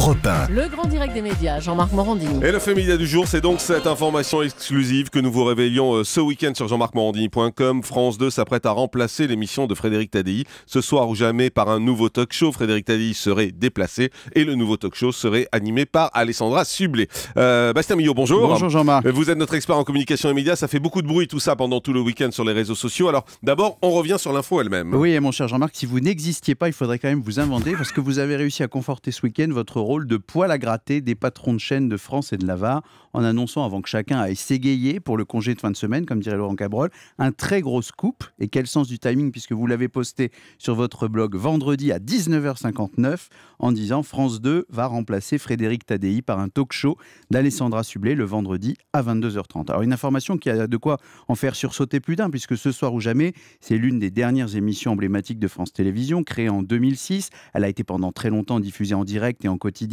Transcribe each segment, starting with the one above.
Europe 1. Le grand direct des médias, Jean-Marc Morandini. Et le fait média du jour, c'est donc cette information exclusive que nous vous révélions ce week-end sur jean-marc-morandini.com. France 2 s'apprête à remplacer l'émission de Frédéric Tadei. Ce soir ou jamais, par un nouveau talk show, Frédéric Tadei serait déplacé et le nouveau talk show serait animé par Alessandra Sublet. Bastien Millot, bonjour. Bonjour Jean-Marc. Vous êtes notre expert en communication et médias. Ça fait beaucoup de bruit tout ça pendant tout le week-end sur les réseaux sociaux. Alors d'abord, on revient sur l'info elle-même. Oui, et mon cher Jean-Marc, si vous n'existiez pas, il faudrait quand même vous inventer parce que vous avez réussi à conforter ce week-end votre rôle de poil à gratter des patrons de chaînes de France et de Navarre en annonçant, avant que chacun aille s'égayer pour le congé de fin de semaine, comme dirait Laurent Cabrol, un très gros scoop. Et quel sens du timing, puisque vous l'avez posté sur votre blog vendredi à 19h59 en disant France 2 va remplacer Frédéric Tadei par un talk show d'Alessandra Sublet le vendredi à 22h30. Alors une information qui a de quoi en faire sursauter plus d'un, puisque Ce soir ou jamais, c'est l'une des dernières émissions emblématiques de France Télévisions, créée en 2006. Elle a été pendant très longtemps diffusée en direct et en quotidienne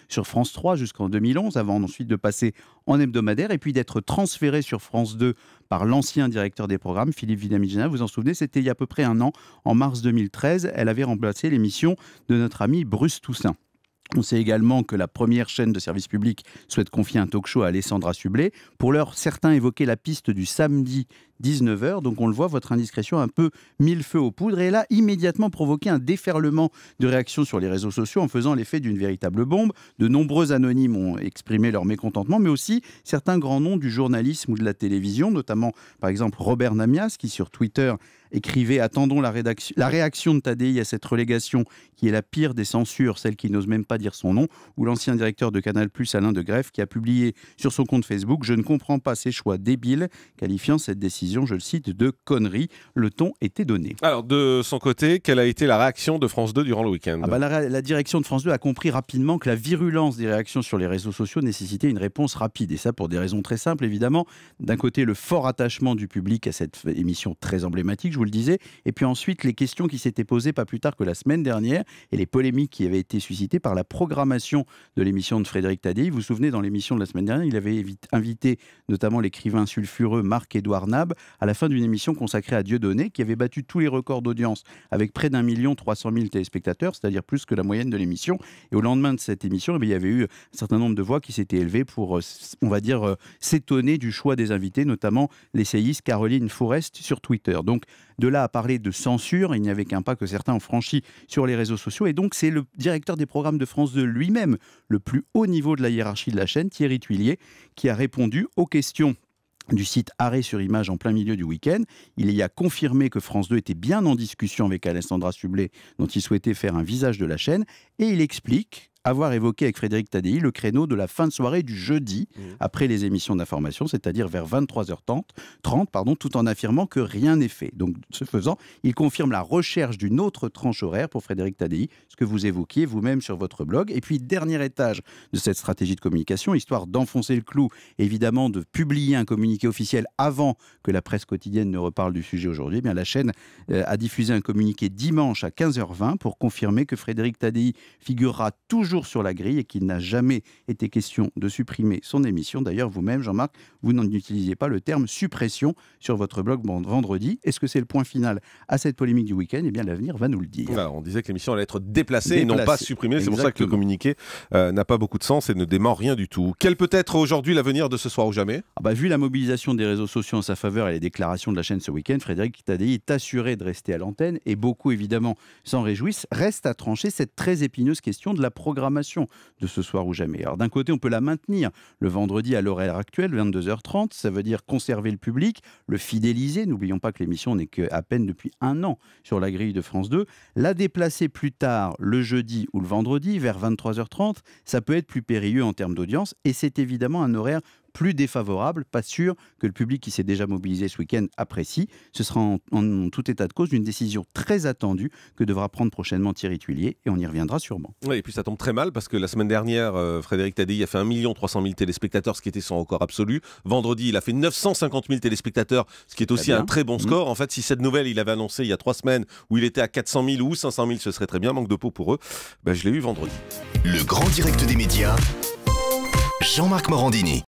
sur France 3 jusqu'en 2011, avant ensuite de passer en hebdomadaire et puis d'être transférée sur France 2 par l'ancien directeur des programmes, Philippe Villamigina. Vous vous en souvenez, c'était il y a à peu près un an, en mars 2013. Elle avait remplacé l'émission de notre ami Bruce Toussaint. On sait également que la première chaîne de service public souhaite confier un talk show à Alessandra Sublet. Pour l'heure, certains évoquaient la piste du samedi 19h. Donc on le voit, votre indiscrétion a un peu mis le feu aux poudres. Et elle a immédiatement provoqué un déferlement de réactions sur les réseaux sociaux en faisant l'effet d'une véritable bombe. De nombreux anonymes ont exprimé leur mécontentement, mais aussi certains grands noms du journalisme ou de la télévision, notamment par exemple Robert Namias, qui sur Twitter écrivait « Attendons la réaction de Tadei à cette relégation qui est la pire des censures, celle qui n'ose même pas dire son nom », ou l'ancien directeur de Canal+, Alain de Greff, qui a publié sur son compte Facebook « Je ne comprends pas ces choix débiles », qualifiant cette décision, je le cite, de connerie. Le ton était donné. Alors de son côté, quelle a été la réaction de France 2 durant le week-end ? La direction de France 2 a compris rapidement que la virulence des réactions sur les réseaux sociaux nécessitait une réponse rapide. Et ça pour des raisons très simples, évidemment. D'un côté, le fort attachement du public à cette émission très emblématique, je vous le disais, et puis ensuite les questions qui s'étaient posées pas plus tard que la semaine dernière et les polémiques qui avaient été suscitées par la programmation de l'émission de Frédéric Tadei. Vous vous souvenez, dans l'émission de la semaine dernière, il avait invité notamment l'écrivain sulfureux Marc-Édouard Nab à la fin d'une émission consacrée à Dieudonné, qui avait battu tous les records d'audience avec près d'1 300 000 téléspectateurs, c'est-à-dire plus que la moyenne de l'émission. Et au lendemain de cette émission, il y avait eu un certain nombre de voix qui s'étaient élevées pour, on va dire, s'étonner du choix des invités, notamment l'essayiste Caroline Forest sur Twitter. Donc, de là à parler de censure, il n'y avait qu'un pas que certains ont franchi sur les réseaux sociaux. Et donc, c'est le directeur des programmes de France 2 lui-même, le plus haut niveau de la hiérarchie de la chaîne, Thierry Tuillier, qui a répondu aux questions du site Arrêt sur Image en plein milieu du week-end. Il y a confirmé que France 2 était bien en discussion avec Alessandra Sublet, dont il souhaitait faire un visage de la chaîne. Et il explique avoir évoqué avec Frédéric Tadei le créneau de la fin de soirée du jeudi, après les émissions d'information, c'est-à-dire vers 23h30, tout en affirmant que rien n'est fait. Donc, ce faisant, il confirme la recherche d'une autre tranche horaire pour Frédéric Tadei, ce que vous évoquiez vous-même sur votre blog. Et puis, dernier étage de cette stratégie de communication, histoire d'enfoncer le clou, évidemment, de publier un communiqué officiel avant que la presse quotidienne ne reparle du sujet aujourd'hui, eh bien, la chaîne a diffusé un communiqué dimanche à 15h20 pour confirmer que Frédéric Tadei figurera toujours sur la grille et qu'il n'a jamais été question de supprimer son émission. D'ailleurs, vous-même, Jean-Marc, vous n'en utilisiez pas le terme suppression sur votre blog vendredi. Est-ce que c'est le point final à cette polémique du week-end ? Eh bien, l'avenir va nous le dire. Alors, on disait que l'émission allait être déplacée et non pas supprimée. C'est pour ça que le communiqué n'a pas beaucoup de sens et ne dément rien du tout. Quel peut être aujourd'hui l'avenir de Ce soir ou jamais ? Vu la mobilisation des réseaux sociaux en sa faveur et les déclarations de la chaîne ce week-end, Frédéric Tadei est assuré de rester à l'antenne et beaucoup, évidemment, s'en réjouissent. Reste à trancher cette très épineuse question de la programmation de Ce soir ou jamais. Alors d'un côté, on peut la maintenir le vendredi à l'horaire actuel, 22h30. Ça veut dire conserver le public, le fidéliser. N'oublions pas que l'émission n'est qu'à peine depuis un an sur la grille de France 2. La déplacer plus tard, le jeudi ou le vendredi, vers 23h30, ça peut être plus périlleux en termes d'audience et c'est évidemment un horaire plus défavorable, pas sûr que le public qui s'est déjà mobilisé ce week-end apprécie. Ce sera en tout état de cause une décision très attendue que devra prendre prochainement Thierry Tuillier et on y reviendra sûrement. Oui, et puis ça tombe très mal parce que la semaine dernière, Frédéric Tadei a fait 1 300 000 téléspectateurs, ce qui était son record absolu. Vendredi, il a fait 950 000 téléspectateurs, ce qui est aussi un très bon score. En fait, si cette nouvelle, il avait annoncé il y a 3 semaines où il était à 400 000 ou 500 000, ce serait très bien, manque de peau pour eux. Je l'ai eu vendredi. Le grand direct des médias, Jean-Marc Morandini.